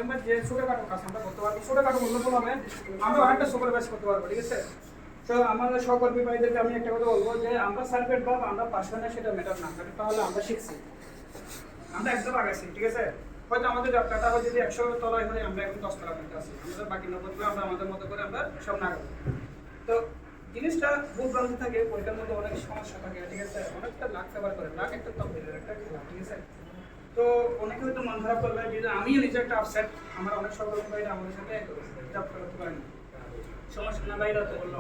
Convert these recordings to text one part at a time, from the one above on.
বা যে ছোটখাটো কাজ আমরা করতে পারবো, ছোটখাটো মূল্যফল হবে আমরা অনেকটা সুপারভাইজ করতে পারবো, ঠিক আছে। তো আমাদের সহকর্মী ভাইদেরকে আমি একটা কথা বলবো যে আমরা সার্টিফিকেট বা আমরা পাস হয় না সেটা ম্যাটার না, তাহলে আমরা শিখছি, আমরা একদম আগাইছি, ঠিক আছে। হয়তো আমাদের যাত্রাটা হয় যদি 100 তলায় হয়, আমরা এখন 10 তলার মধ্যে আছি, আমাদের বাকি 90 আমরা আমাদের মতো করে আমরা সামনে আগাবো। তো জিনিসটা ভুল ভ্রান্তি থাকে, পরীক্ষার মধ্যে অনেক সমস্যা থাকে, ঠিক আছে, অনেকটা লাখ ব্যবহার করে, লাখ একটা তকদিরের একটা খেলা, ঠিক আছে। তো অনেকে হয়তো মন খারাপ করবে যে আমিও নিজে একটা আপসেট, আমার অনেক সহকর্মী ভাইরা আমাদের সাথে যাত্রা করতে পারেন, সমস্যা না ভাইরা তো বললো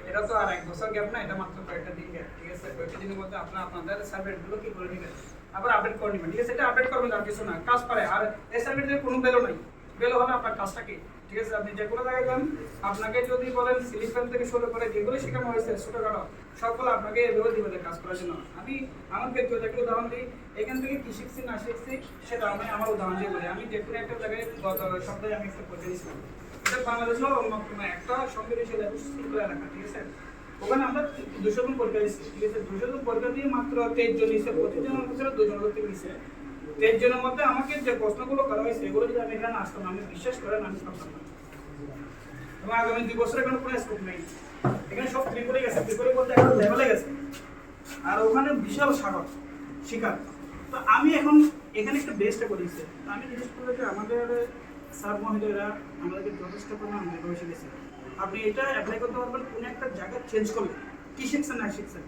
এটা তো আর 1 বছর গ্যাপ না, এটা মাত্র কয়েকটা দিন গ্যাপ, ঠিক আছে। কয়েকটা দিনের মধ্যে আপনারা আপনাদের সার্টিফিকেটগুলো কি করে নেবেন, আবার আপডেট করে নেবেন, ঠিক আছে। এটা আপডেট করবেন আর কিছু না, কাজ পারে। আর এই সার্টিফিকেটের কোনো ভ্যালু নাই, ভ্যালু হলে আপনার কাজটা কি, ঠিক আছে। আপনি যে কোনো জায়গায় যান, আপনাকে যদি বলেন সিলিং ফ্যান থেকে শুরু করে যেগুলো শেখানো হয়েছে ছোটখাটো সবগুলো আপনাকে এভাবে দিবে কাজ করার জন্য। আমি আমার ব্যক্তিগত একটা উদাহরণ দিই, এখান থেকে কি শিখছি না শিখছি সেটা আমি আমার উদাহরণ দিয়ে বলি। আমি যে কোনো একটা জায়গায় গত সপ্তাহে আমি একটা পরীক্ষা দিয়েছিলাম, এটা বাংলাদেশের অন্যতম একটা সংবেদনশীল এলাকা, ঠিক আছে। ওখানে আমরা 200 জন পরীক্ষা দিচ্ছি, ঠিক আছে। 200 জন পরীক্ষা দিয়ে মাত্র 23 জন নিচ্ছে, প্রতিজনের ভিতরে 2 জন করতে নিচ্ছে। 23 জনের মধ্যে আমাকে যে প্রশ্নগুলো করা হয়েছে এগুলো যদি আমি এখানে আসতাম, আমি বিশ্বাস করেন আমি পারতাম না। এবং আগামী 2 বছর এখানে কোনো স্কোপ নেই, এখানে সব ত্রিপুরে গেছে, ত্রিপুরে বলতে এখন লেভেলে গেছে, আর ওখানে বিশাল সাগর শিকার। তো আমি এখন এখানে একটা বেস্টটা করেছি, আমি জিজ্ঞেস করবো যে আমাদের স্যার মহিলারা আমাদেরকে যথেষ্ট পরিমাণ ভালোবেসে শিখেছে। আপনি এটা অ্যাপ্লাই করতে পারবেন কোনো একটা জায়গা চেঞ্জ করলে, কি শিখছেন না শিখছেন।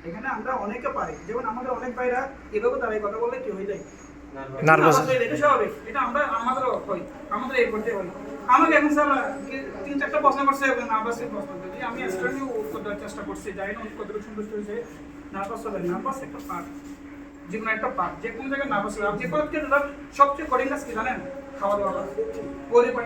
এখানে আমরা অনেকে পারি, যেমন আমাদের অনেক ভাইরা এভাবে দাঁড়িয়ে কথা বললে কি হয়ে যায়, নার্ভাস, এটা স্বাভাবিক, এটা আমরা আমাদেরও হয়, আমাদের এই পর্যায়ে হয়। আমাকে এখন স্যার 3-4টা প্রশ্ন করছে, নার্ভাসের প্রশ্ন যদি আমি স্টুডেন্টকে উত্তর দেওয়ার চেষ্টা করছি, জানি না কতটুকু সন্তুষ্ট হয়েছে। নার্ভাস হবে, নার্ভাস একটা পার্ট, জীবনের একটা পার্ট, যে কোনো জায়গায় নার্ভাস হবে। আপনি পরীক্ষা সবচেয়ে কঠিন কাজ কি জানেন, খাওয়া দাওয়া, পরিপাটি